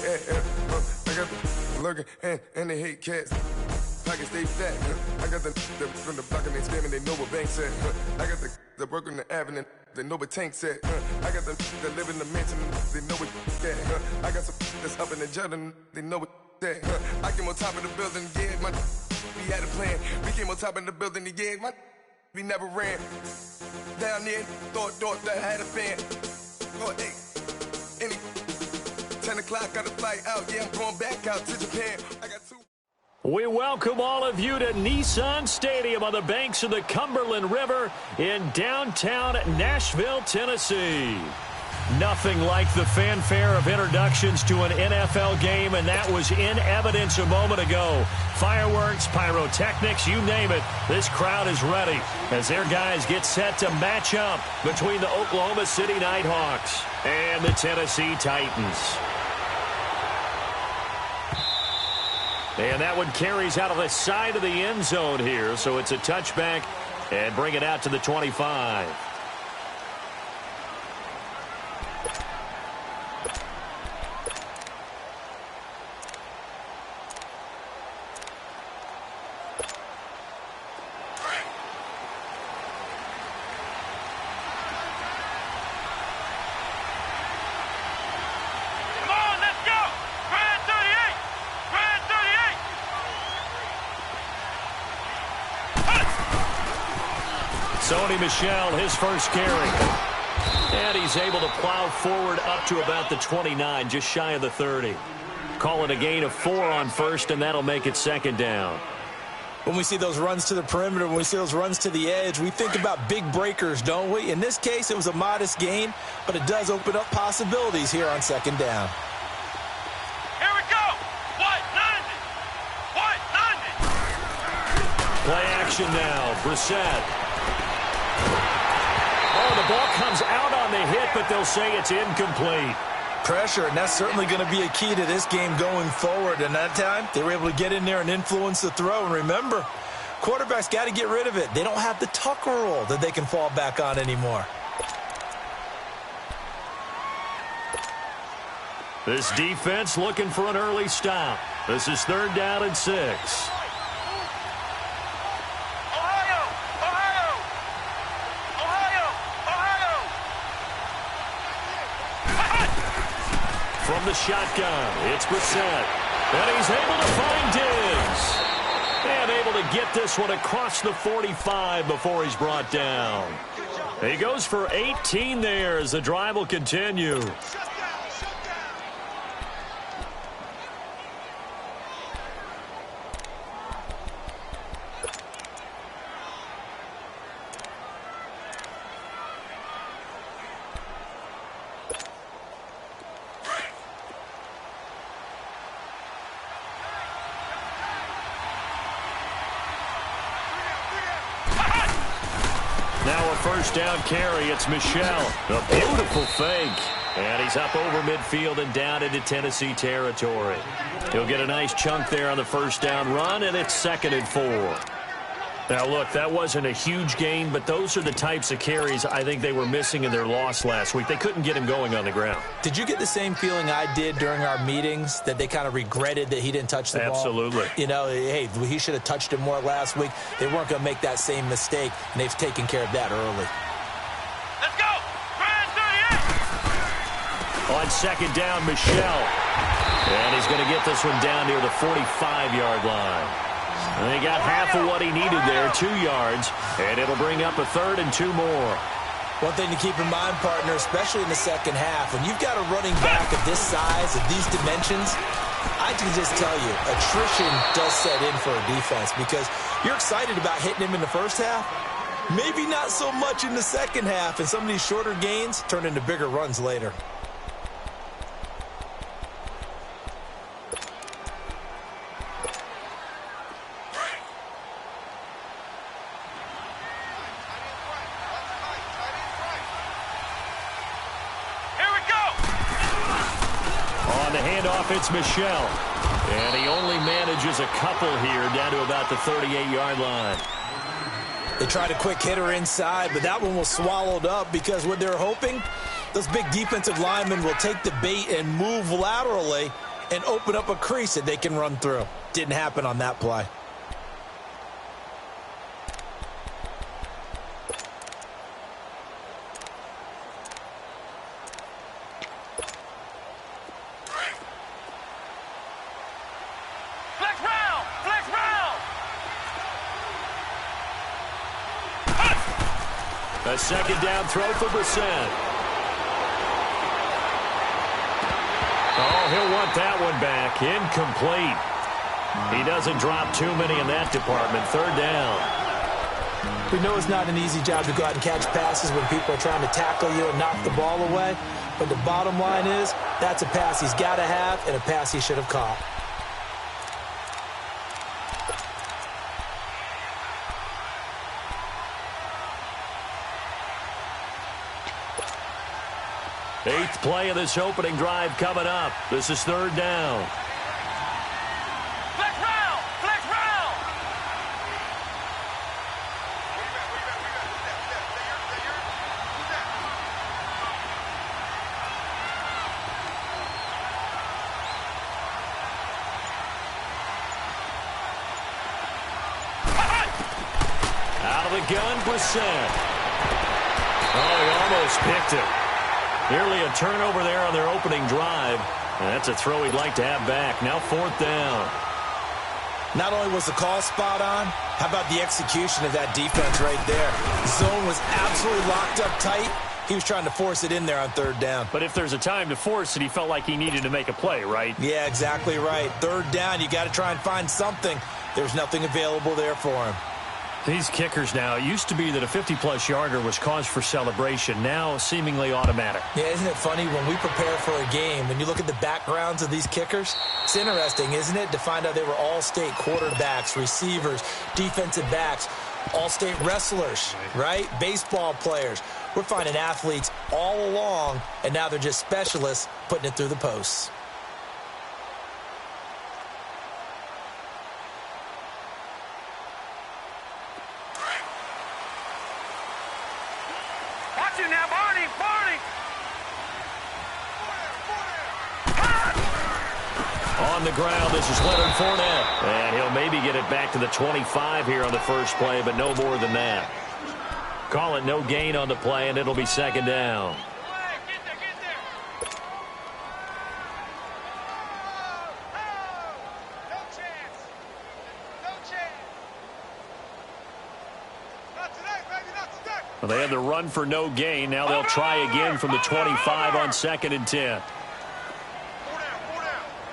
I got the lurking and they hate cats. Pockets stay fat. I got the from the block and they screaming, they know what banks at. I got the work on the avenue, they know what tanks at. I got the that live in the mansion, they know what that. I got some that's up in the Jordan, they know what that. I came on top of the building, yeah, my we had a plan. We came on top of the building, yeah, my we never ran. Down there, thought that I had a fan. Oh, hey, any 10 o'clock, got a flight out, yeah, I'm going back out to Japan. I got two. We welcome all of you to Nissan Stadium on the banks of the Cumberland River in downtown Nashville, Tennessee. Nothing like the fanfare of introductions to an NFL game, and that was in evidence a moment ago. Fireworks, pyrotechnics, you name it, this crowd is ready as their guys get set to match up between the Oklahoma City Nighthawks and the Tennessee Titans. And that one carries out of the side of the end zone here, so it's a touchback and bring it out to the 25. Sony Michel, his first carry. And he's able to plow forward up to about the 29, just shy of the 30. Call it a gain of 4 on first, and that'll make it second down. When we see those runs to the perimeter, when we see those runs to the edge, we think about big breakers, don't we? In this case, it was a modest gain, but it does open up possibilities here on second down. Here we go! White 90! Play action now. Brissett. Oh, the ball comes out on the hit, but they'll say it's incomplete. Pressure, and that's certainly going to be a key to this game going forward. And that time, they were able to get in there and influence the throw. And remember, quarterbacks got to get rid of it. They don't have the Tucker rule that they can fall back on anymore. This defense looking for an early stop. This is 3rd down and 6. From the shotgun, it's Brissett. And he's able to find Diggs. And able to get this one across the 45 before he's brought down. He goes for 18 there as the drive will continue. Now a first down carry. It's Michel. A beautiful fake. And he's up over midfield and down into Tennessee territory. He'll get a nice chunk there on the first down run, and it's 2nd and 4. Now, look, that wasn't a huge gain, but those are the types of carries I think they were missing in their loss last week. They couldn't get him going on the ground. Did you get the same feeling I did during our meetings, that they kind of regretted that he didn't touch the ball? Absolutely. You know, hey, he should have touched it more last week. They weren't going to make that same mistake, and they've taken care of that early. Let's go! Brand 38! On second down, Michel. And he's going to get this one down near the 45-yard line. And he got half of what he needed there, 2 yards, and it'll bring up a 3rd and 2 more. One thing to keep in mind, partner, especially in the second half, when you've got a running back of this size, of these dimensions, I can just tell you, attrition does set in for a defense because you're excited about hitting him in the first half. Maybe not so much in the second half, and some of these shorter gains turn into bigger runs later. It's Michel. And he only manages a couple here down to about the 38-yard line. They tried a quick hitter inside, but that one was swallowed up because what they're hoping, those big defensive linemen will take the bait and move laterally and open up a crease that they can run through. Didn't happen on that play. A second down throw for Brissett. Oh, he'll want that one back. Incomplete. He doesn't drop too many in that department. Third down. We know it's not an easy job to go out and catch passes when people are trying to tackle you and knock the ball away. But the bottom line is, that's a pass he's got to have and a pass he should have caught. Eighth play of this opening drive coming up. This is third down. Flex round! Flex round! Out of the gun, Brissett. Oh, he almost picked it. Nearly a turnover there on their opening drive. And that's a throw he'd like to have back. Now fourth down. Not only was the call spot on, how about the execution of that defense right there? Zone was absolutely locked up tight. He was trying to force it in there on third down. But if there's a time to force it, he felt like he needed to make a play, right? Yeah, exactly right. Third down, you got to try and find something. There's nothing available there for him. These kickers now, it used to be that a 50-plus yarder was cause for celebration. Now, seemingly automatic. Yeah, isn't it funny when we prepare for a game, when you look at the backgrounds of these kickers? It's interesting, isn't it, to find out they were all-state quarterbacks, receivers, defensive backs, all-state wrestlers, right? Baseball players. We're finding athletes all along, and now they're just specialists putting it through the posts. Now, Barney! On the ground, this is Leonard Fournette. And he'll maybe get it back to the 25 here on the first play, but no more than that. Call it no gain on the play, and it'll be second down. Get there! No chance! No chance! Not today, baby, not today! Well, they had the run for no gain. Now they'll try again from the 25 on 2nd and 10.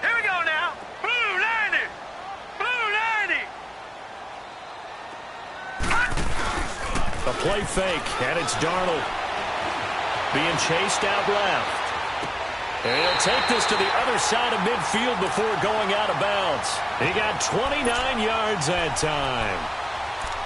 Here we go now. Blue 90. Blue 90. A play fake, and it's Darnold being chased out left. And he'll take this to the other side of midfield before going out of bounds. He got 29 yards that time.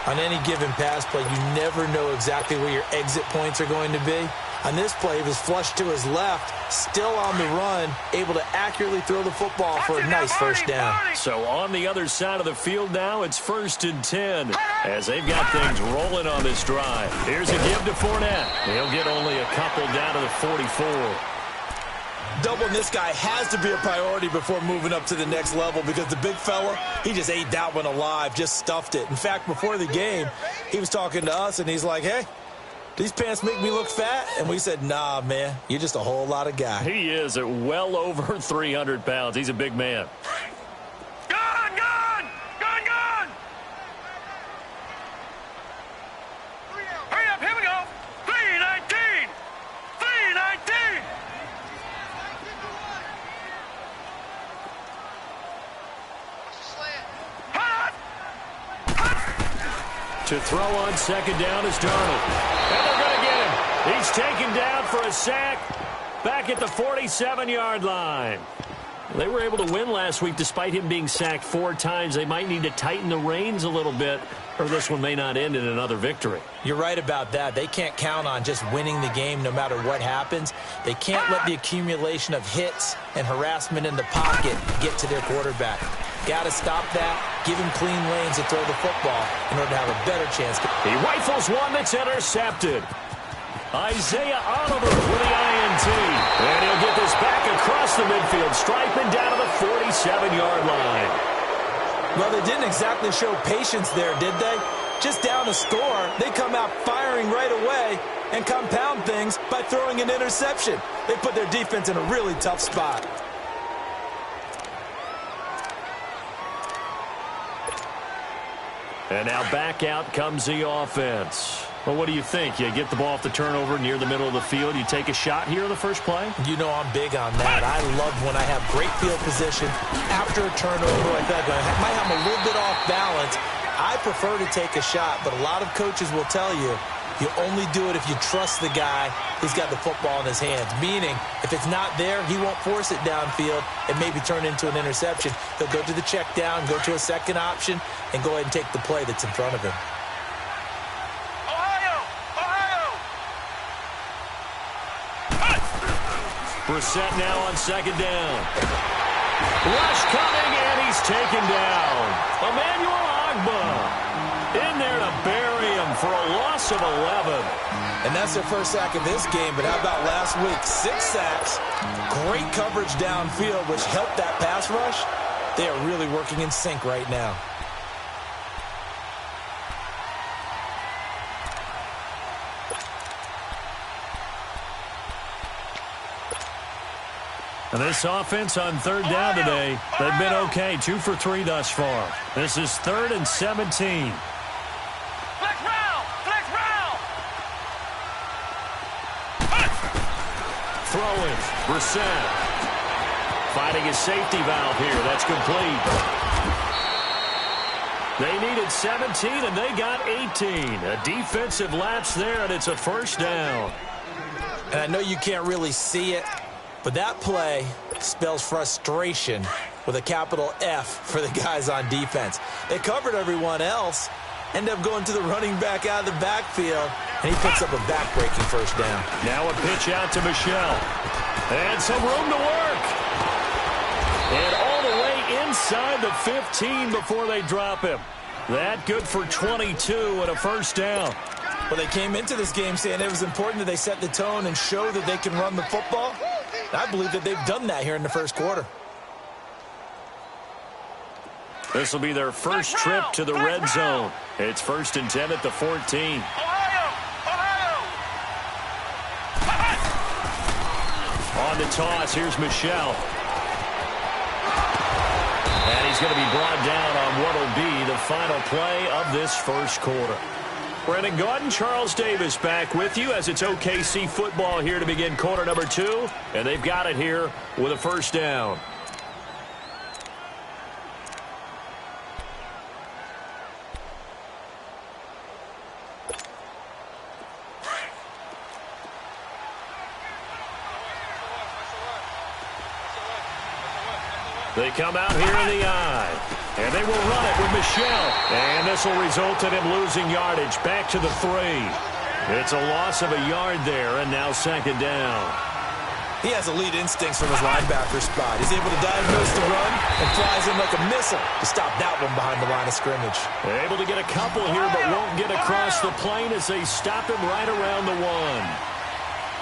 On any given pass play, you never know exactly where your exit points are going to be. On this play, he was flushed to his left, still on the run, able to accurately throw the football for a nice first down. So on the other side of the field now, it's 1st and 10 as they've got things rolling on this drive. Here's a give to Fournette. He'll get only a couple down to the 44. Doubling this guy has to be a priority before moving up to the next level because the big fella, he just ate that one alive, just stuffed it. In fact, before the game, he was talking to us, and he's like, hey, these pants make me look fat? And we said, nah, man, you're just a whole lot of guy. He is at well over 300 pounds. He's a big man. Gun! Gun! Gun! Gun! Hurry up, here we go. 319! 319! To throw on 2nd down is Darnold. And they're going to get him. He's taken down for a sack back at the 47-yard line. They were able to win last week despite him being sacked 4 times. They might need to tighten the reins a little bit, or this one may not end in another victory. You're right about that. They can't count on just winning the game no matter what happens. They can't let the accumulation of hits and harassment in the pocket get to their quarterback. Got to stop that, give him clean lanes to throw the football in order to have a better chance. He rifles one that's intercepted. Isaiah Oliver with the INT. And he'll get this back across the midfield, striping down to the 7-yard line. Well, they didn't exactly show patience there, did they? Just down a score, they come out firing right away and compound things by throwing an interception. They put their defense in a really tough spot. And now back out comes the offense. Well, what do you think? You get the ball off the turnover near the middle of the field. You take a shot here in the first play? You know I'm big on that. I love when I have great field position after a turnover like that. I might have a little bit off balance. I prefer to take a shot, but a lot of coaches will tell you, you only do it if you trust the guy who's got the football in his hands. Meaning, if it's not there, he won't force it downfield and maybe turn into an interception. He'll go to the check down, go to a second option, and go ahead and take the play that's in front of him. Brissett now on second down. Rush coming, and he's taken down. Emmanuel Ogbah in there to bury him for a loss of 11. And that's their first sack of this game, but how about last week? 6 sacks, great coverage downfield, which helped that pass rush. They are really working in sync right now. And this offense on third down today, they've been okay. 2 for 3 thus far. This is 3rd and 17. Flex round! Flex round! Throwing. Brissett. Finding his safety valve here. That's complete. They needed 17, and they got 18. A defensive lapse there, and it's a first down. And I know you can't really see it, but that play spells frustration with a capital F for the guys on defense. They covered everyone else, end up going to the running back out of the backfield, and he picks up a back-breaking first down. Now a pitch out to Michel. And some room to work. And all the way inside the 15 before they drop him. That good for 22 and a first down. Well, they came into this game saying it was important that they set the tone and show that they can run the football. I believe that they've done that here in the first quarter. This will be their first trip to the red zone. It's 1st and 10 at the 14. On the toss, here's Michel. And he's going to be brought down on what will be the final play of this first quarter. Brendan Gaudin, Charles Davis back with you as it's OKC football here to begin quarter number 2. And they've got it here with a first down. They come out here in the eye. And they will run it with Michel. And this will result in him losing yardage back to the 3. It's a loss of a yard there, and now second down. He has elite instincts from his linebacker spot. He's able to diagnose the run and flies in like a missile to stop that one behind the line of scrimmage. They're able to get a couple here, but won't get across the plane as they stop him right around the 1.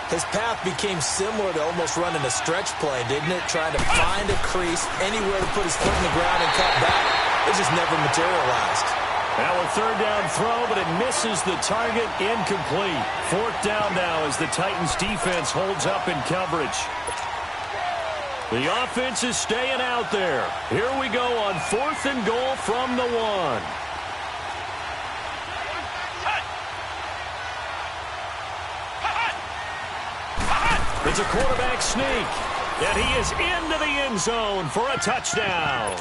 His path became similar to almost running a stretch play, didn't it? Trying to find a crease, anywhere to put his foot in the ground and cut back. It just never materialized. Now a third down throw, but it misses the target, incomplete. 4th down now as the Titans defense holds up in coverage. The offense is staying out there. Here we go on 4th and goal from the 1. It's a quarterback sneak, and he is into the end zone for a touchdown.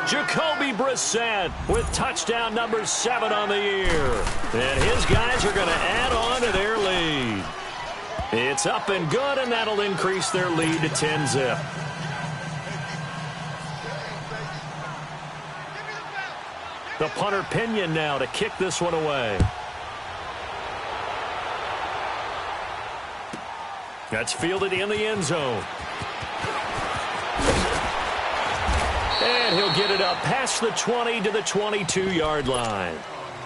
Jacoby Brissett with touchdown number 7 on the year. And his guys are going to add on to their lead. It's up and good, and that'll increase their lead to 10-zip. The punter Pinion now to kick this one away. That's fielded in the end zone. And he'll get it up past the 20 to the 22-yard line.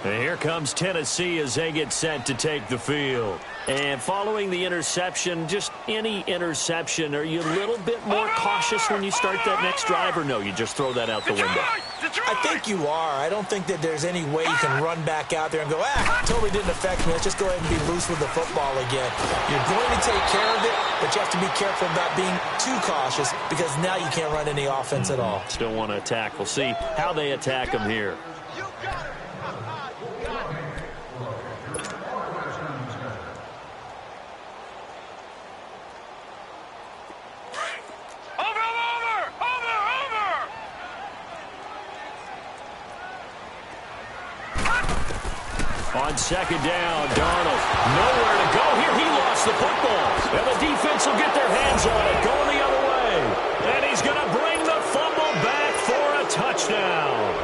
And here comes Tennessee as they get set to take the field. And following the interception, just any interception, are you a little bit more cautious when you start that next drive, or no, you just throw that out the window? I think you are. I don't think that there's any way you can run back out there and go, totally didn't affect me. Let's just go ahead and be loose with the football again. You're going to take care of it, but you have to be careful about being too cautious because now you can't run any offense at all. Still want to attack. We'll see how they attack them here. On second down, Darnold, nowhere to go here. He lost the football, and the defense will get their hands on it, going the other way. And he's going to bring the fumble back for a touchdown.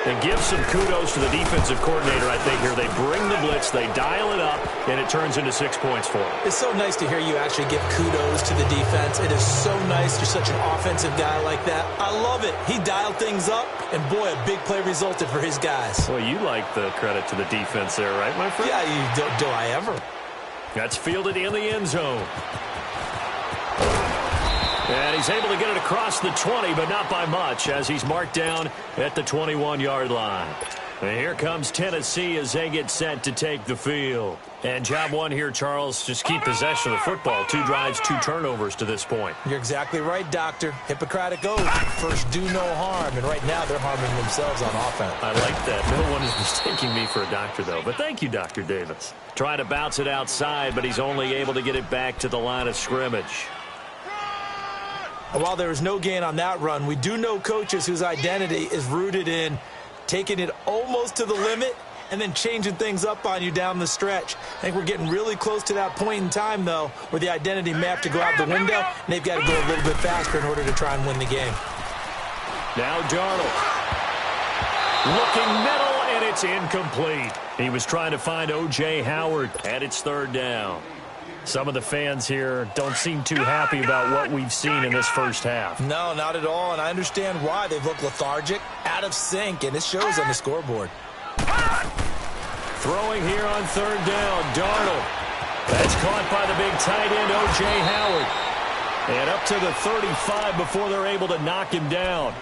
And give some kudos to the defensive coordinator, I think, here. They bring the blitz, they dial it up, and it turns into 6 points for them. It's so nice to hear you actually give kudos to the defense. It is so nice. You're such an offensive guy like that. I love it. He dialed things up, and boy, a big play resulted for his guys. Well, you like the credit to the defense there, right, my friend? Yeah, do I ever? That's fielded in the end zone. And he's able to get it across the 20, but not by much, as he's marked down at the 21-yard line. And here comes Tennessee as they get set to take the field. And job one here, Charles, just keep possession of the football. 2 drives, 2 turnovers to this point. You're exactly right, Doctor. Hippocratic oath. First, do no harm. And right now, they're harming themselves on offense. I like that. No one is mistaking me for a doctor, though. But thank you, Dr. Davis. Trying to bounce it outside, but he's only able to get it back to the line of scrimmage. While there was no gain on that run, we do know coaches whose identity is rooted in taking it almost to the limit and then changing things up on you down the stretch. I think we're getting really close to that point in time, though, where the identity may have to go out the window, and they've got to go a little bit faster in order to try and win the game. Now Darnold. Looking middle, and it's incomplete. He was trying to find O.J. Howard, and it's 3rd down. Some of the fans here don't seem too happy about what we've seen in this first half. No, not at all, and I understand why. They've looked lethargic, out of sync, and it shows on the scoreboard. Throwing here on 3rd down, Darnold. That's caught by the big tight end, O.J. Howard. And up to the 35 before they're able to knock him down.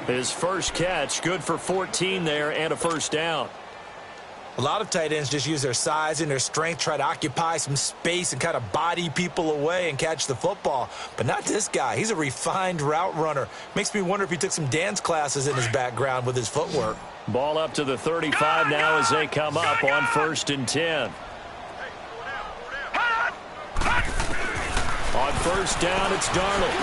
His first catch, good for 14 there and a first down. A lot of tight ends just use their size and their strength, try to occupy some space and kind of body people away and catch the football. But not this guy. He's a refined route runner. Makes me wonder if he took some dance classes in his background with his footwork. Ball up to the 35 now as they come up on 1st and 10. On 1st down, it's Darnold.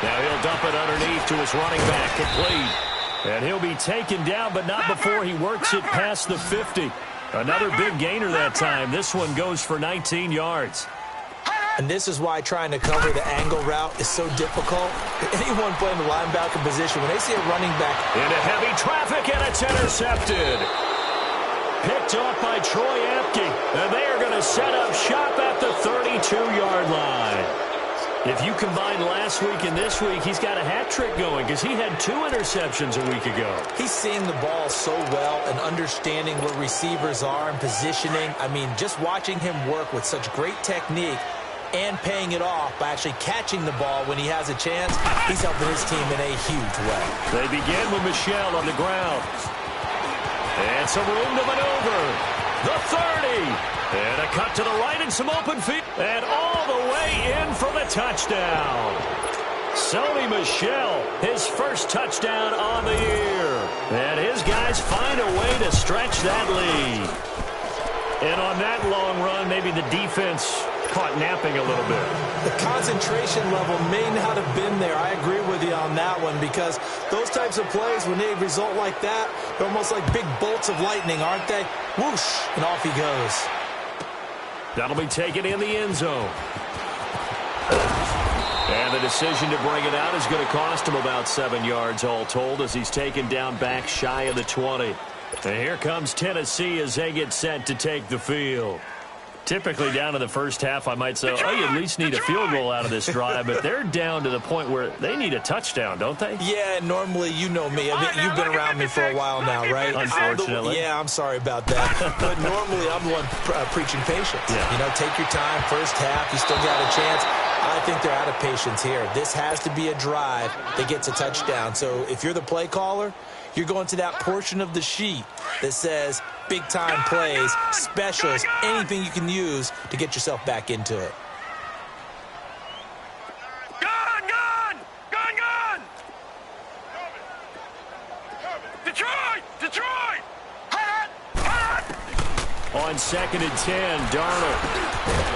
Now he'll dump it underneath to his running back, complete. And he'll be taken down, but not before he works it past the 50. Another big gainer that time. This one goes for 19 yards. And this is why trying to cover the angle route is so difficult. Anyone playing the linebacker position, when they see a running back into heavy traffic, and it's intercepted. Picked off by Troy Apke. And they are going to set up shop at the 32-yard line. If you combine last week and this week, he's got a hat trick going because he had 2 interceptions a week ago. He's seeing the ball so well and understanding where receivers are and positioning. I mean, just watching him work with such great technique and paying it off by actually catching the ball when he has a chance, he's helping his team in a huge way. They begin with Michel on the ground. And some room to maneuver. The 30. And a cut to the right and some open field. And all the way in for the touchdown. Sony Michel, his first touchdown on the year. And his guys find a way to stretch that lead. And on that long run, maybe the defense caught napping a little bit. The concentration level may not have been there. I agree with you on that one because those types of plays, when they result like that, they're almost like big bolts of lightning, aren't they? Whoosh, and off he goes. That'll be taken in the end zone. And the decision to bring it out is going to cost him about 7 yards all told as he's taken down back shy of the 20. And here comes Tennessee as they get set to take the field. Typically down to the first half, I might say, oh, you at least need a field goal out of this drive, but they're down to the point where they need a touchdown, don't they? Yeah, normally, you know me. I mean, you've been around me for a while now, right? Unfortunately. I'm sorry about that. But normally, I'm the one preaching patience. Yeah. You know, take your time, first half, you still got a chance. I think they're out of patience here. This has to be a drive that gets a touchdown. So if you're the play caller, you're going to that portion of the sheet that says big-time plays, specials, anything you can use to get yourself back into it. Gun! Detroit! On 2nd and 10, Darnold.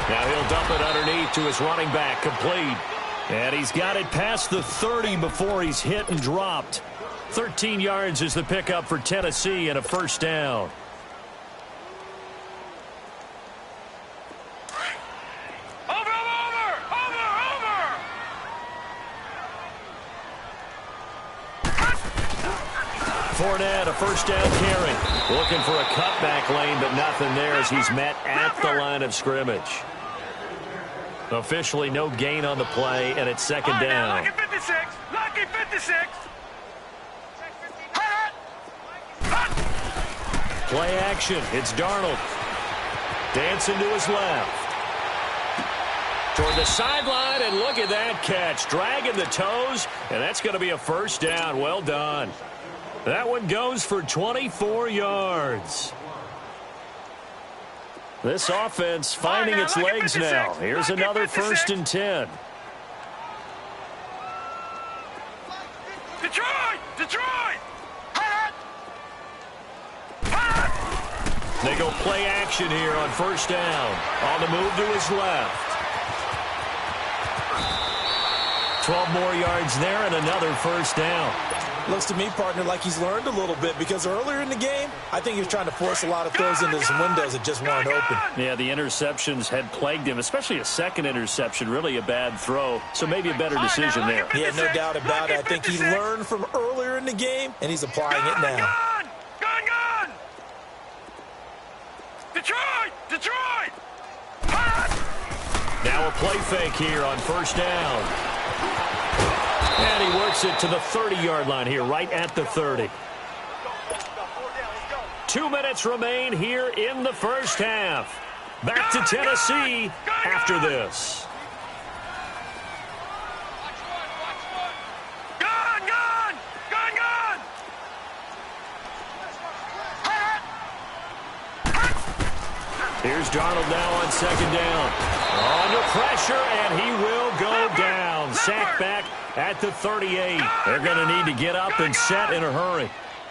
Now he'll dump it underneath to his running back, complete. And he's got it past the 30 before he's hit and dropped. 13 yards is the pickup for Tennessee and a first down. Over! Fournette, a first down carry. Looking for a cutback lane, but nothing there as he's met at the line of scrimmage. Officially no gain on the play, and it's second down. Lucky 56! Play action. It's Darnold. Dancing to his left. Toward the sideline, and look at that catch. Dragging the toes, and that's going to be a first down. Well done. That one goes for 24 yards. This offense finding its legs now. Here's another 1st and 10. Detroit! They go play action here on first down. On the move to his left. 12 more yards there and another first down. Looks to me, partner, like he's learned a little bit because earlier in the game, I think he was trying to force a lot of throws into some windows that just weren't open. Yeah, the interceptions had plagued him, especially a second interception, really a bad throw. So maybe a better decision there. Yeah, no doubt about it. I think he learned from earlier in the game, and he's applying it now. Gun! Detroit! Now a play fake here on first down. And he works it to the 30-yard line here, right at the 30. 2 minutes remain here in the first half. Back to Tennessee after this. Gun! Here's Darnold now on second down. Under pressure, and he will go down. Sacked back at the 38. They're going to need to get up and set in a hurry.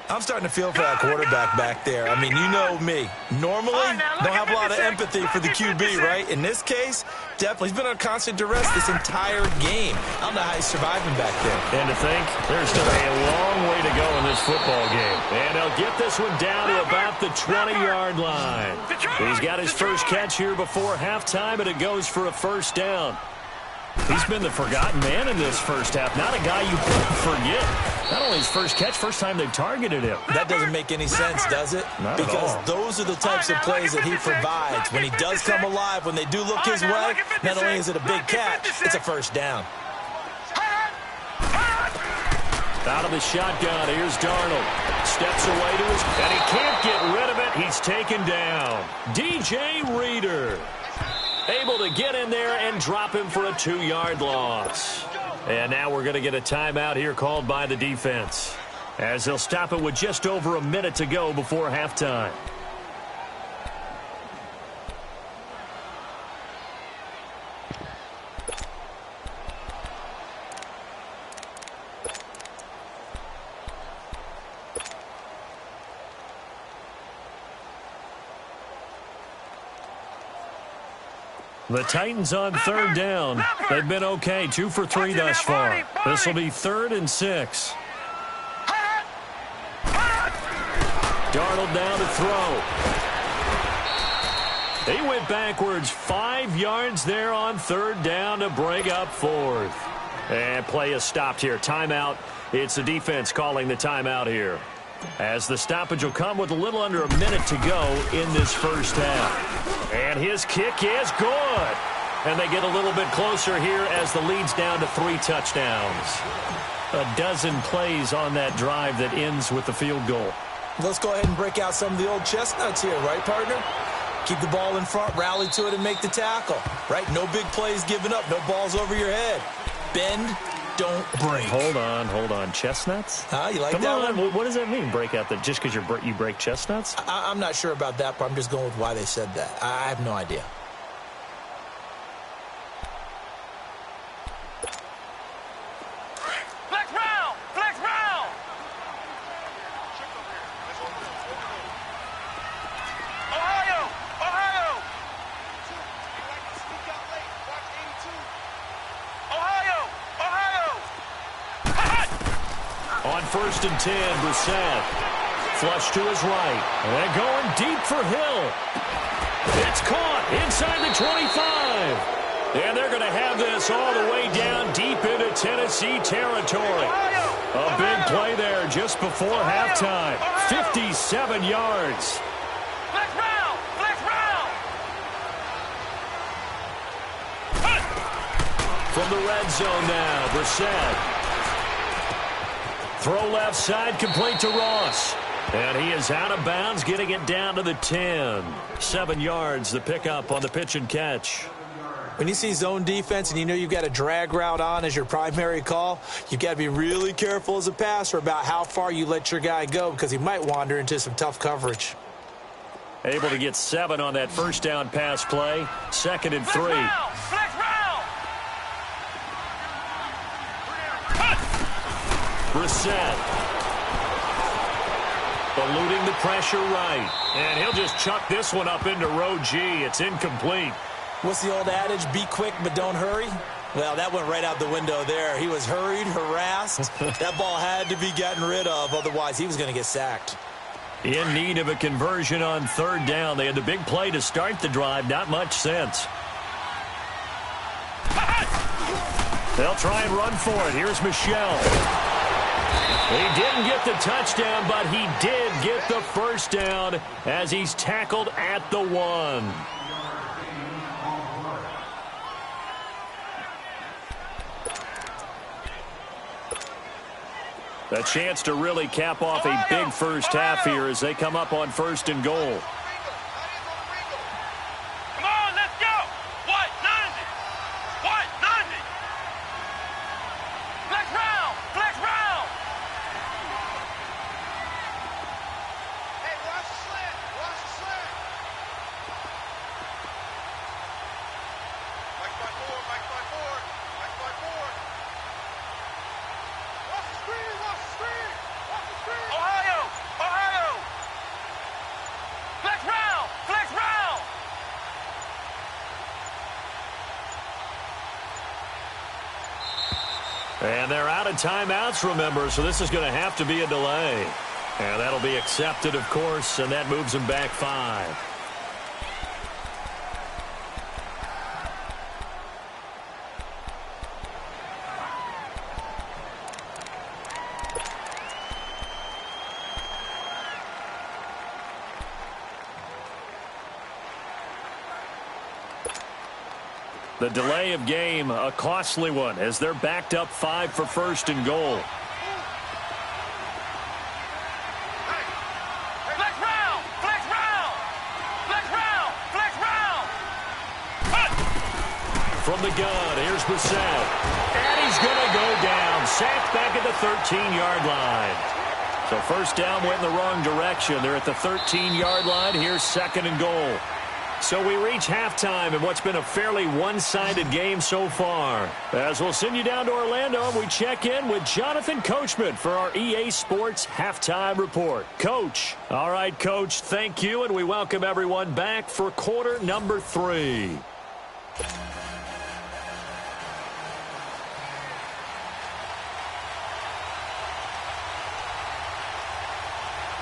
I'm starting to feel for that quarterback back there. I mean, you know me. Normally, don't have a lot of empathy for the QB, right? In this case, definitely. He's been under constant duress this entire game. I don't know how he's surviving back there. And to think, there's still a long way to go in this football game. And they'll get this one down to about the 20-yard line. He's got his first catch here before halftime, and it goes for a first down. He's been the forgotten man in this first half. Not a guy you forget. Not only his first catch, first time they targeted him. That doesn't make any sense, does it? Not because at all. Those are the types of plays that he provides. When he does come alive, when they do look his way, not only is it a big catch, it's a first down. Out of the shotgun, here's Darnold. Steps away to his... And he can't get rid of it. He's taken down. DJ Reader able to get in there and drop him for a 2-yard loss. And now we're going to get a timeout here called by the defense, as they'll stop it with just over a minute to go before halftime. The Titans on third down. They've been okay, 2 for 3 thus far. This will be 3rd and 6. Darnold down to throw. He went backwards 5 yards there on third down to bring up 4th. And play is stopped here. Timeout. It's the defense calling the timeout here. As the stoppage will come with a little under a minute to go in this first half. And his kick is good. And they get a little bit closer here as the lead's down to 3 touchdowns. A dozen plays on that drive that ends with the field goal. Let's go ahead and break out some of the old chestnuts here, right, partner? Keep the ball in front, rally to it, and make the tackle, right? No big plays given up, no balls over your head. Bend, don't break. Hold on. Chestnuts? You like Come that on. one? What does that mean, break out that just because you break chestnuts? I'm not sure about that, but I'm just going with why they said that. I have no idea. Flex round! Ohio! On 1st and 10, Brissett. Flush to his right. And going deep for Hill. It's caught inside the 25. And they're going to have this all the way down deep into Tennessee territory. A big play there just before halftime. 57 yards. Flex round! From the red zone now, Brissett. Throw left side, complete to Ross. And he is out of bounds, getting it down to the 10. 7 yards, the pickup on the pitch and catch. When you see zone defense and you know you've got a drag route on as your primary call, you've got to be really careful as a passer about how far you let your guy go because he might wander into some tough coverage. Able to get 7 on that first down pass play. 2nd and 3. Flex round! Brissett. Eluding the pressure right. And he'll just chuck this one up into row G. It's incomplete. What's the old adage? Be quick, but don't hurry? Well, that went right out the window there. He was hurried, harassed. That ball had to be gotten rid of. Otherwise, he was going to get sacked. In need of a conversion on 3rd down. They had the big play to start the drive. Not much sense. They'll try and run for it. Here's Michelle. He didn't get the touchdown, but he did get the first down as he's tackled at the 1. A chance to really cap off a big first half here as they come up on 1st and goal. Come on, let's go! What? 90! Flex round! Hey, watch the slant! Mike by 4! Watch the screen! Ohio! Flex round! And they're out of timeouts, remember, so this is going to have to be a delay. And that'll be accepted, of course, and that moves them back 5. The delay of game, a costly one, as they're backed up 5 for 1st and goal. From the gun, here's Brissett. And he's going to go down. Sacked back at the 13-yard line. So 1st down went in the wrong direction. They're at the 13-yard line. Here's 2nd and goal. So we reach halftime in what's been a fairly one-sided game so far. As we'll send you down to Orlando, and we check in with Jonathan Coachman for our EA Sports Halftime Report. Coach. All right, Coach, thank you, and we welcome everyone back for quarter number 3.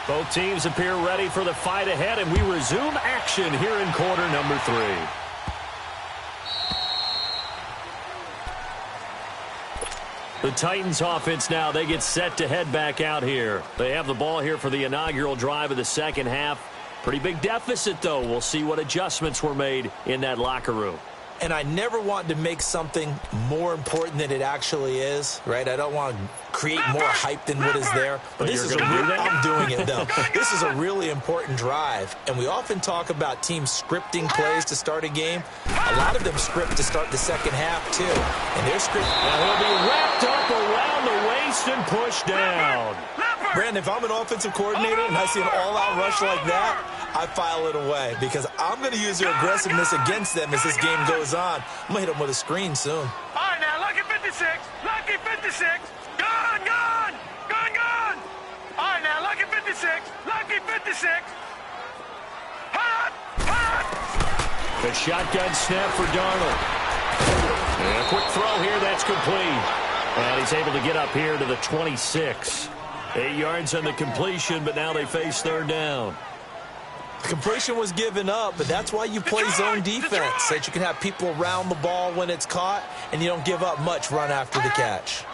Both teams appear ready for the fight ahead, and we resume action here in quarter number 3. The Titans offense now, they get set to head back out here. They have the ball here for the inaugural drive of the second half. Pretty big deficit, though. We'll see what adjustments were made in that locker room. And I never want to make something more important than it actually is, right? I don't want to create more hype than what is there. But this is I'm doing it, though. This is a really important drive. And we often talk about teams scripting plays to start a game. A lot of them script to start the second half, too. And their script... Now he'll be wrapped up around the waist and pushed down. Brandon, if I'm an offensive coordinator and I see an all-out rush like that, I file it away because I'm going to use their aggressiveness against them as this game goes on. I'm going to hit them with a screen soon. All right, now, lucky 56. Lucky 56. Gone, gone. Gone, gone. All right, now, lucky 56. Lucky 56. Hot, hot. The shotgun snap for Darnold. And a quick throw here. That's complete. And he's able to get up here to the 26. 8 yards on the completion, but now they face third down. Completion was given up, but that's why you play zone defense, so that you can have people around the ball when it's caught, and you don't give up much run after the catch.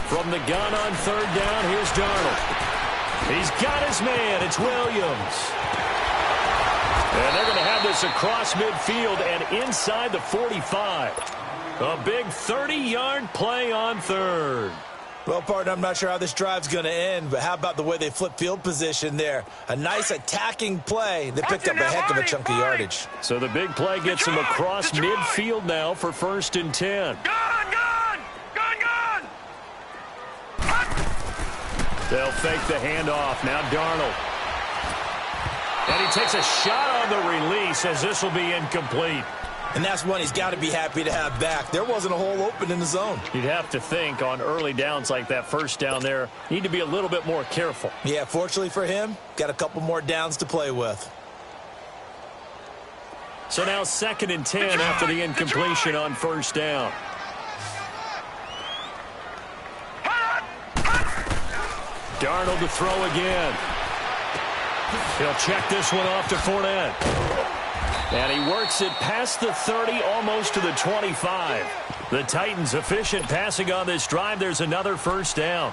From the gun on third down, here's Darnold. He's got his man. It's Williams. And they're going to have this across midfield and inside the 45. A big 30-yard play on third. Well, partner, I'm not sure how this drive's going to end, but how about the way they flip field position there? A nice attacking play that picked up a heck of a chunk of yardage. So the big play gets them across midfield now for 1st and 10. Gone, gone. Gone, gone. They'll fake the handoff. Now Darnold. And he takes a shot on the release as this will be incomplete. And that's one he's got to be happy to have back. There wasn't a hole open in the zone. You'd have to think on early downs like that first down there, need to be a little bit more careful. Yeah, fortunately for him, got a couple more downs to play with. So now 2nd and 10 after the incompletion on first down. Darnold to throw again. He'll check this one off to Fournette. And he works it past the 30, almost to the 25. The Titans efficient passing on this drive. There's another first down.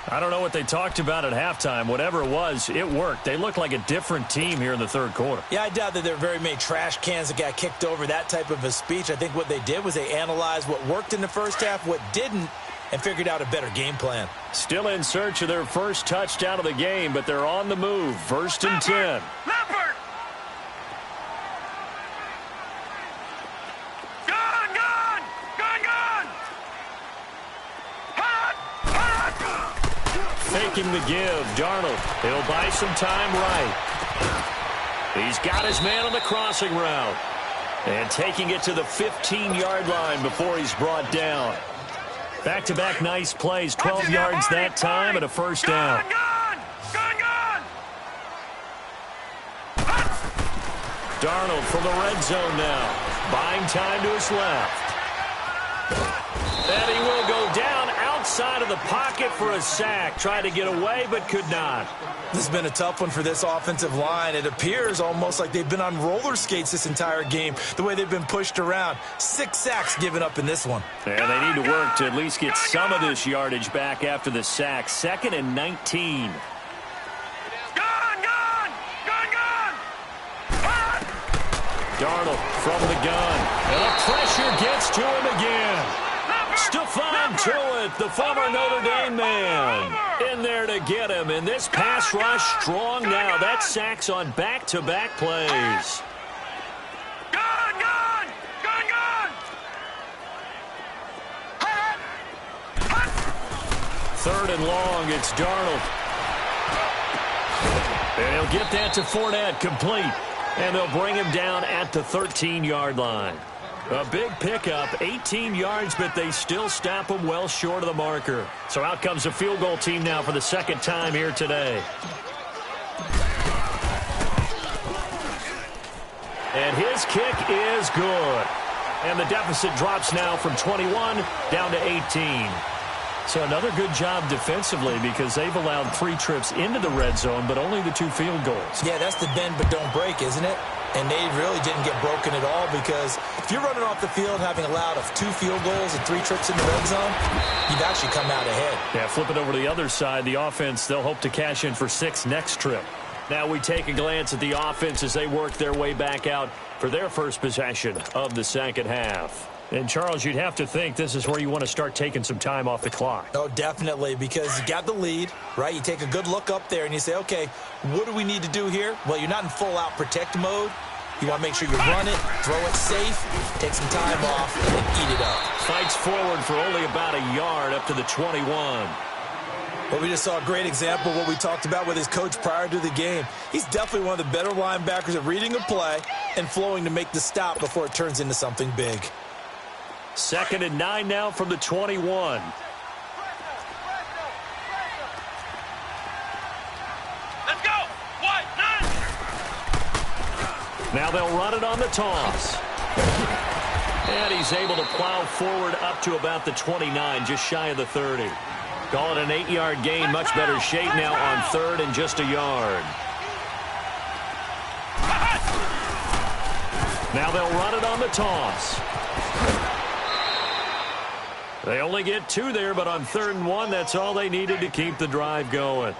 I don't know what they talked about at halftime. Whatever it was, it worked. They look like a different team here in the third quarter. Yeah, I doubt that there are very many trash cans that got kicked over, that type of a speech. I think what they did was they analyzed what worked in the first half, what didn't, and figured out a better game plan. Still in search of their first touchdown of the game, but they're on the move. 1st and 10. Faking the give. Darnold, he'll buy some time right. He's got his man on the crossing route. And taking it to the 15-yard line before he's brought down. Back-to-back nice plays. 12 yards that time and a first down. Darnold from the red zone now. Buying time to his left. And he will go down outside of the pocket for a sack. Tried to get away, but could not. This has been a tough one for this offensive line. It appears almost like they've been on roller skates this entire game, the way they've been pushed around. 6 sacks given up in this one. And they need to work to at least get some of this yardage back after the sack. 2nd and 19. Darnold from the gun. And the pressure gets to him again. Stephon Tuitt, the former Notre Dame man, in there to get him. And this pass rush strong now. That sacks on back-to-back plays. Third and long, it's Darnold. And he'll get that to Fournette, complete. And they'll bring him down at the 13-yard line. A big pickup, 18 yards, but they still stop him well short of the marker. So out comes the field goal team now for the second time here today. And his kick is good. And the deficit drops now from 21 down to 18. So another good job defensively because they've allowed 3 trips into the red zone, but only the 2 field goals. Yeah, that's the bend but don't break, isn't it? And they really didn't get broken at all, because if you're running off the field having allowed 2 field goals and 3 trips in the red zone, you've actually come out ahead. Yeah, flip it over to the other side. The offense, they'll hope to cash in for 6 next trip. Now we take a glance at the offense as they work their way back out for their first possession of the second half. And, Charles, you'd have to think this is where you want to start taking some time off the clock. Oh, definitely, because you got the lead, right? You take a good look up there and you say, okay, what do we need to do here? Well, you're not in full-out protect mode. You want to make sure you run it, throw it safe, take some time off, and eat it up. Fights forward for only about a yard up to the 21. Well, we just saw a great example of what we talked about with his coach prior to the game. He's definitely one of the better linebackers at reading a play and flowing to make the stop before it turns into something big. 2nd and 9 now from the 21. Let's go. 1, 9. Now they'll run it on the toss. And he's able to plow forward up to about the 29, just shy of the 30. Call it an 8-yard gain, much better shape now on 3rd and just a yard. Now they'll run it on the toss. They only get 2 there, but on 3rd and 1, that's all they needed to keep the drive going.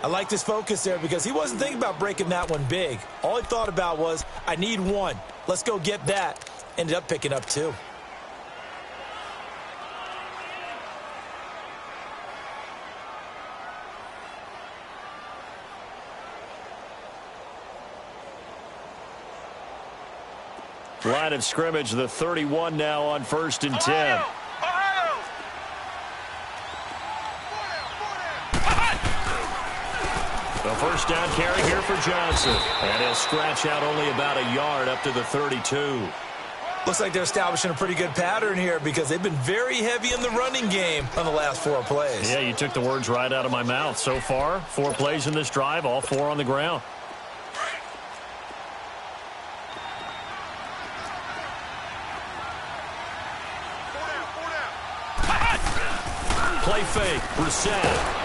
I like this focus there because he wasn't thinking about breaking that one big. All he thought about was, I need 1. Let's go get that. Ended up picking up 2. Line of scrimmage, the 31 now on 1st and 10. The first down carry here for Johnson. And he'll scratch out only about a yard up to the 32. Looks like they're establishing a pretty good pattern here because they've been very heavy in the running game on the last 4 plays. Yeah, you took the words right out of my mouth. So far, 4 plays in this drive, all 4 on the ground. Play fake, Brissett.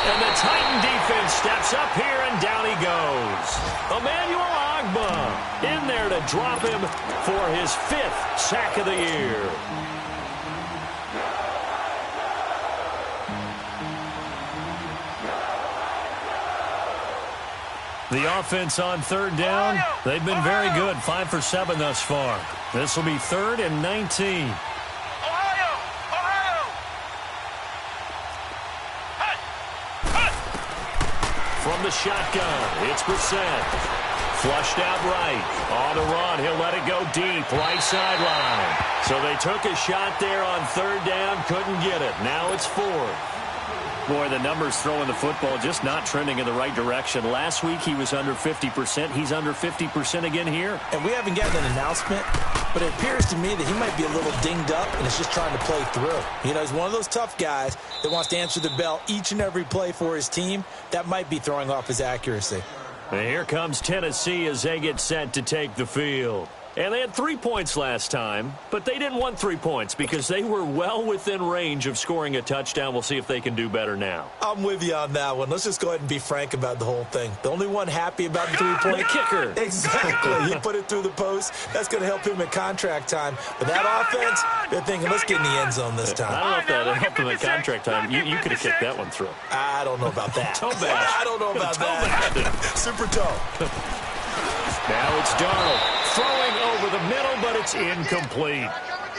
And the Titan defense steps up here, and down he goes. Emmanuel Ogbah in there to drop him for his 5th sack of the year. The offense on 3rd down, they've been very good, 5 for 7 thus far. This will be 3rd and 19. From the shotgun, it's Brissett. Flushed out right. On the run, he'll let it go deep, right sideline. So they took a shot there on 3rd down, couldn't get it. Now it's 4th. Boy, the numbers throwing the football just not trending in the right direction. Last week he was under 50%. He's under 50% again here. And we haven't gotten an announcement, but it appears to me that he might be a little dinged up and is just trying to play through. You know, he's one of those tough guys that wants to answer the bell each and every play for his team. That might be throwing off his accuracy. And here comes Tennessee as they get set to take the field. And they had 3 points last time, but they didn't want 3 points because they were well within range of scoring a touchdown. We'll see if they can do better now. I'm with you on that one. Let's just go ahead and be frank about the whole thing. The only one happy about the 3-point the kicker. Exactly. He put it through the post. That's going to help him in contract time. But that offense, they're thinking, let's get in the end zone this time. I don't know if that helped him in contract time. You could have kicked that one through. I don't know about that. Toe bash. I don't know about that. Super toe. Now it's Darnold throwing over the middle, but it's incomplete.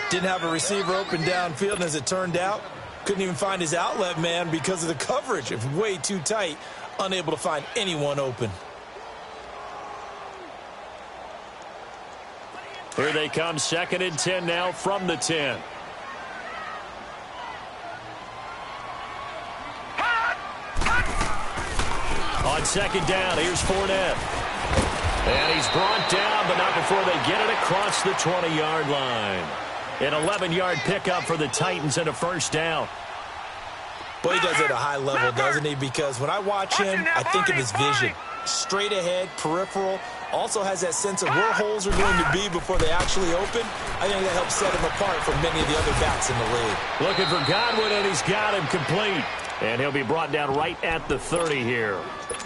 Didn't have a receiver open downfield, and as it turned out, couldn't even find his outlet man because of the coverage. It's way too tight, unable to find anyone open. Here they come, 2nd and 10 now from the 10. On 2nd down, here's Fournette. And he's brought down, but not before they get it across the 20-yard line. An 11-yard pickup for the Titans and a 1st down. Boy, he does it at a high level, doesn't he? Because when I watch him, I think of his vision. Straight ahead, peripheral. Also has that sense of where holes are going to be before they actually open. I think that helps set him apart from many of the other backs in the league. Looking for Godwin, and he's got him complete. And he'll be brought down right at the 30 here.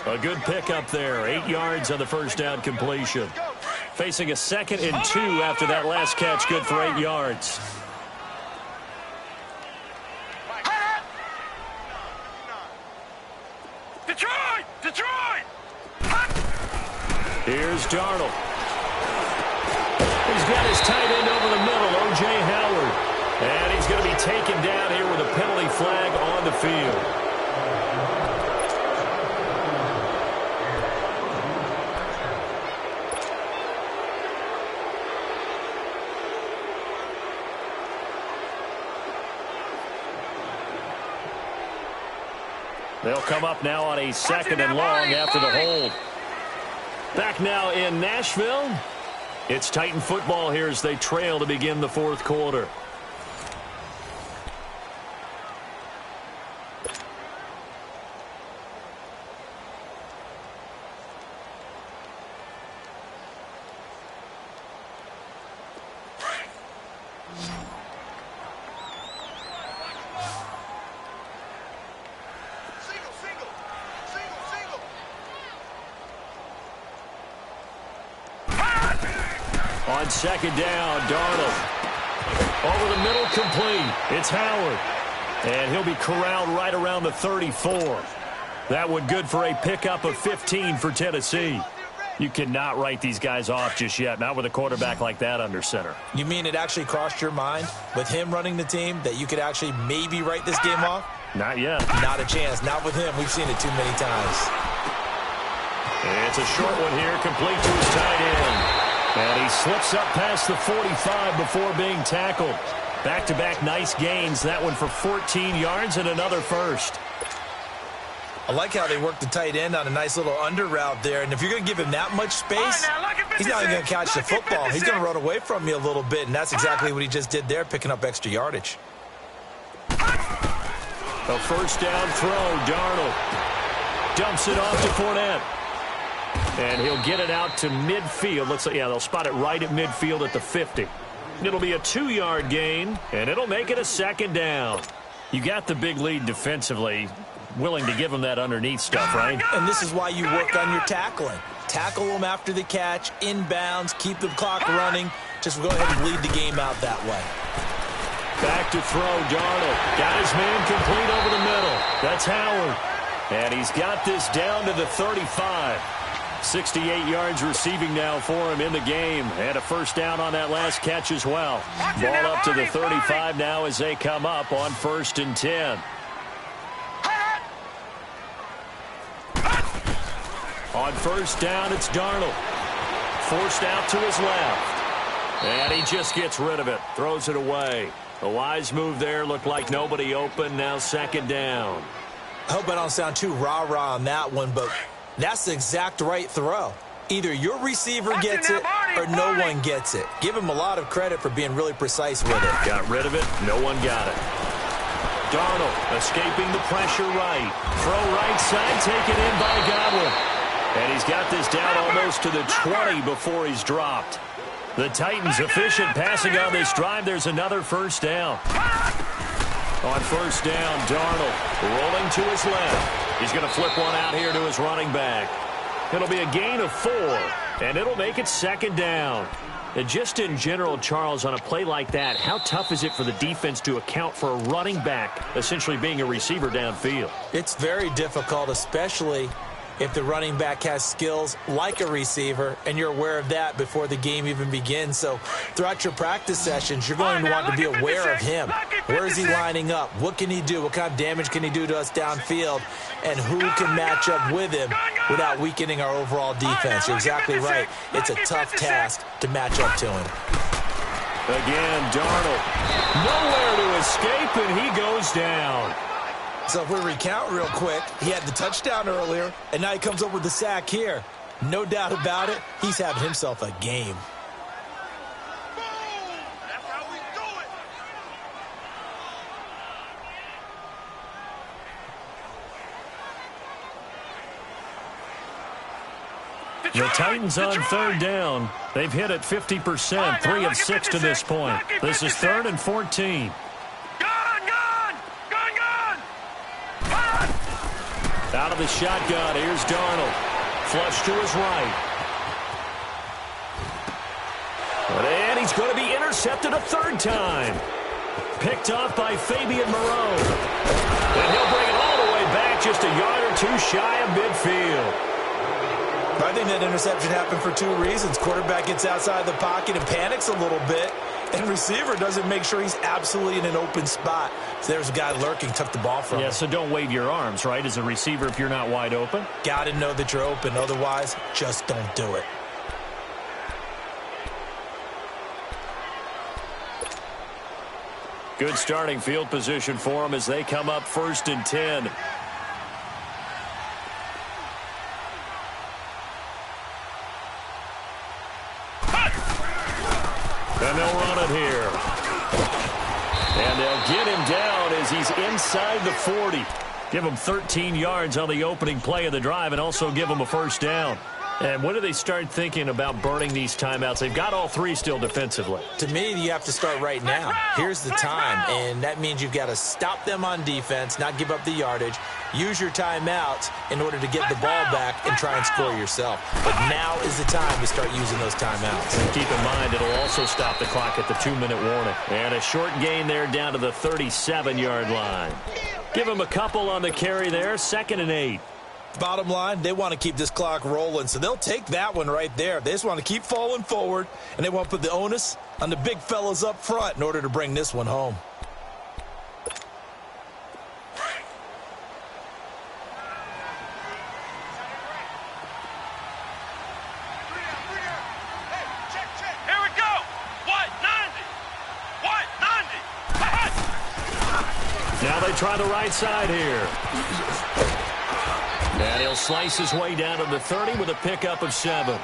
A good pickup there. 8 yards on the 1st down completion. Facing a 2nd and 2 after that last catch, good for 8 yards. Detroit! Detroit! Here's Darnold. He's got his tight end over the middle, O.J. Howard. And he's going to be taken down here with a penalty flag on the field. They'll come up now on a 2nd and long after the hold. Back now in Nashville. It's Titan football here as they trail to begin the 4th quarter. On 2nd down, Darnold. Over the middle, complete. It's Howard. And he'll be corralled right around the 34. That one good for a pickup of 15 for Tennessee. You cannot write these guys off just yet, not with a quarterback like that under center. You mean it actually crossed your mind with him running the team that you could actually maybe write this game off? Not yet. Not a chance. Not with him. We've seen it too many times. It's a short one here, complete to his tight end. And he slips up past the 45 before being tackled. Back-to-back nice gains. That one for 14 yards and another first. I like how they work the tight end on a nice little under route there. And if you're going to give him that much space, he's not even going to catch the football. He's going to run away from you a little bit, and that's exactly what he just did there, picking up extra yardage. A first down throw, Darnold. Dumps it off to Fournette. And he'll get it out to midfield. Looks like, yeah, they'll spot it right at midfield at the 50. It'll be a 2-yard gain, and it'll make it a 2nd down. You got the big lead defensively. Willing to give him that underneath stuff, right? And this is why you work on your tackling. Tackle them after the catch, inbounds, keep the clock running. Just go ahead and bleed the game out that way. Back to throw, Darnold. Got his man complete over the middle. That's Howard. And he's got this down to the 35. 68 yards receiving now for him in the game. And a first down on that last catch as well. Ball up to the 35 now as they come up on 1st and 10. On first down, it's Darnold. Forced out to his left. And he just gets rid of it. Throws it away. A wise move there. Looked like nobody open. Now 2nd down. I hope I don't sound too rah-rah on that one, but that's the exact right throw. Either your receiver gets it or no one gets it. Give him a lot of credit for being really precise with it. Got rid of it. No one got it. Darnold escaping the pressure right. Throw right side, taken in by Godwin. And he's got this down almost to the 20 before he's dropped. The Titans efficient passing on this drive. There's another first down. On first down, Darnold rolling to his left. He's going to flip one out here to his running back. It'll be a gain of 4, and it'll make it 2nd down. And just in general, Charles, on a play like that, how tough is it for the defense to account for a running back essentially being a receiver downfield? It's very difficult, especially if the running back has skills like a receiver, and you're aware of that before the game even begins. So throughout your practice sessions, you're going to want to be aware of him. Where is he lining up? What can he do? What kind of damage can he do to us downfield? And who can match up with him without weakening our overall defense? You're exactly right. It's a tough task to match up to him. Again, Darnold. Nowhere to escape, and he goes down. So if we recount real quick, he had the touchdown earlier, and now he comes up with the sack here. No doubt about it, he's having himself a game. That's how we do it. The Titans on 3rd down. They've hit it 50%, 3 of 6 to this point. This is 3rd and 14. Out of the shotgun, here's Darnold. Flush to his right. he's going to be intercepted a third time. Picked off by Fabian Moreau. And he'll bring it all the way back, just a yard or two shy of midfield. I think that interception happened for two reasons. Quarterback gets outside the pocket and panics a little bit, and receiver doesn't make sure he's absolutely in an open spot. So there's a guy lurking, took the ball from him. Yeah, so don't wave your arms, right, as a receiver if you're not wide open. Got to know that you're open. Otherwise, just don't do it. Good starting field position for them as they come up 1st and 10. And they'll run it here. And they'll get him down as he's inside the 40. Give him 13 yards on the opening play of the drive and also give him a first down. And when do they start thinking about burning these timeouts? They've got all three still defensively. To me, you have to start right now. Here's the time, and that means you've got to stop them on defense, not give up the yardage, use your timeouts in order to get the ball back and try and score yourself. But now is the time to start using those timeouts. And keep in mind, it'll also stop the clock at the 2-minute warning. And a short gain there down to the 37-yard line. Give him a couple on the carry there, 2nd and 8. Bottom line, they want to keep this clock rolling, so they'll take that one right there. They just want to keep falling forward, and they want to put the onus on the big fellas up front in order to bring this one home. Here we go. What? 90. Now they try the right side here. And he'll slice his way down to the 30 with a pickup of 7.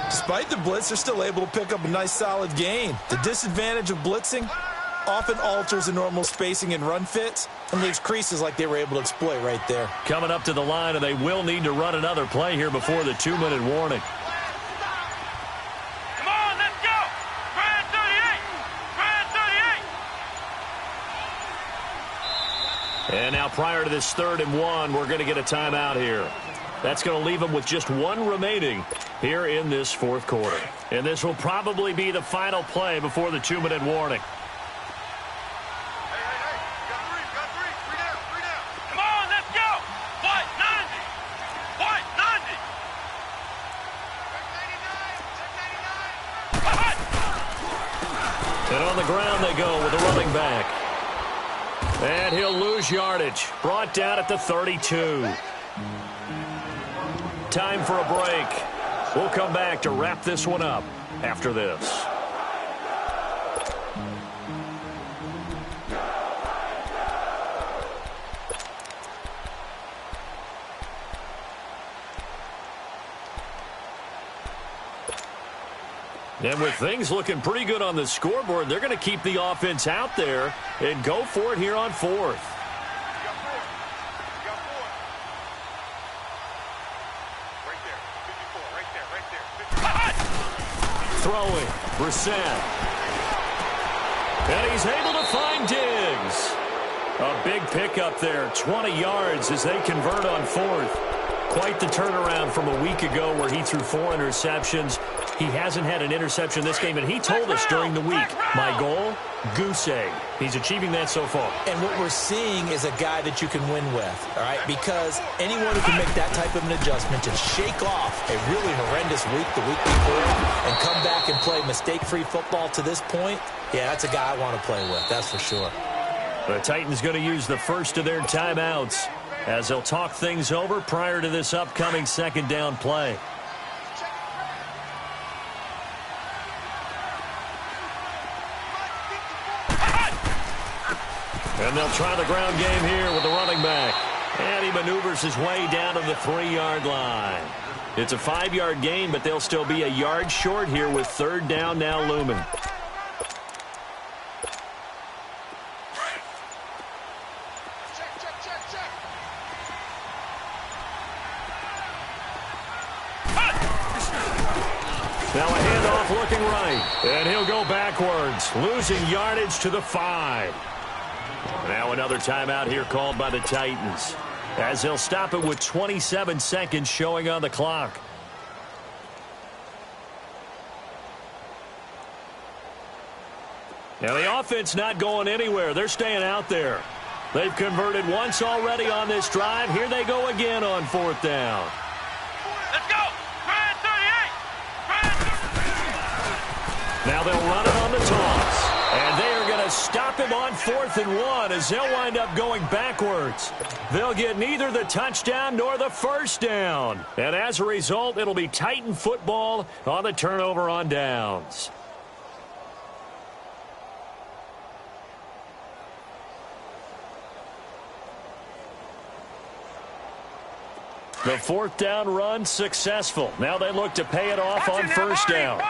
Despite the blitz, they're still able to pick up a nice solid gain. The disadvantage of blitzing often alters the normal spacing and run fits and leaves creases like they were able to exploit right there. Coming up to the line, and they will need to run another play here before the 2-minute warning. Come on, let's go. Grand 38. And now prior to this 3rd and 1, we're going to get a timeout here. That's going to leave them with just one remaining here in this 4th quarter. And this will probably be the final play before the 2-minute warning. Hey. Got three. Three down. Come on, let's go. What? 90. What? 90. Check 99. And on the ground they go with the running back. And he'll lose yardage. Brought down at the 32. Time for a break. We'll come back to wrap this one up after this. And with things looking pretty good on the scoreboard, they're going to keep the offense out there and go for it here on 4th. You got four. Right there. 54. Right there. Throwing. Brissett. And he's able to find Diggs. A big pickup there. 20 yards as they convert on 4th. Quite the turnaround from a week ago where he threw 4 interceptions. He hasn't had an interception this game, and he told us during the week, my goal, goose egg. He's achieving that so far. And what we're seeing is a guy that you can win with, all right? Because anyone who can make that type of an adjustment to shake off a really horrendous week the week before and come back and play mistake-free football to this point, yeah, that's a guy I want to play with, that's for sure. The Titans going to use the first of their timeouts as they'll talk things over prior to this upcoming 2nd down play. And they'll try the ground game here with the running back. And he maneuvers his way down to the 3-yard line. It's a 5-yard gain, but they'll still be a yard short here with 3rd down now looming. Now a handoff looking right. And he'll go backwards, losing yardage to the 5. Now another timeout here called by the Titans, as they'll stop it with 27 seconds showing on the clock. Now the offense not going anywhere. They're staying out there. They've converted once already on this drive. Here they go again on 4th down. Let's go. 38. Now they'll run it on the toss. And they are going to stop him on 4th and 1 as they'll wind up going backwards. They'll get neither the touchdown nor the first down. And as a result, it'll be Titan football on the turnover on downs. The 4th down run successful. Now they look to pay it off on 1st down.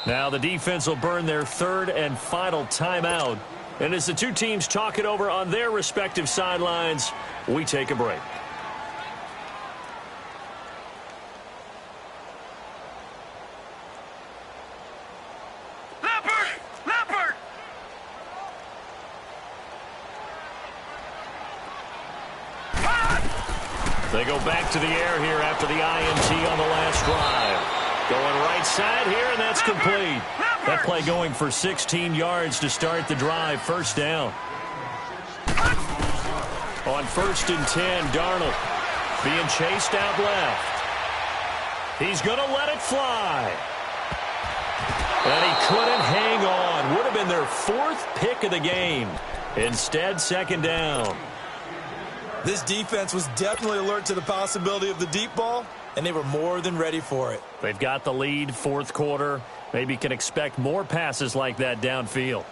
Now the defense will burn their 3rd and final timeout. And as the two teams talk it over on their respective sidelines, we take a break. Leopard! They go back to the air here after the INT on the last drive. Going right side here, and that's complete. That play going for 16 yards to start the drive. 1st down. On 1st and 10, Darnold being chased out left. He's going to let it fly. And he couldn't hang on. Would have been their 4th pick of the game. Instead, 2nd down. This defense was definitely alert to the possibility of the deep ball, and they were more than ready for it. They've got the lead, 4th quarter. Maybe can expect more passes like that downfield.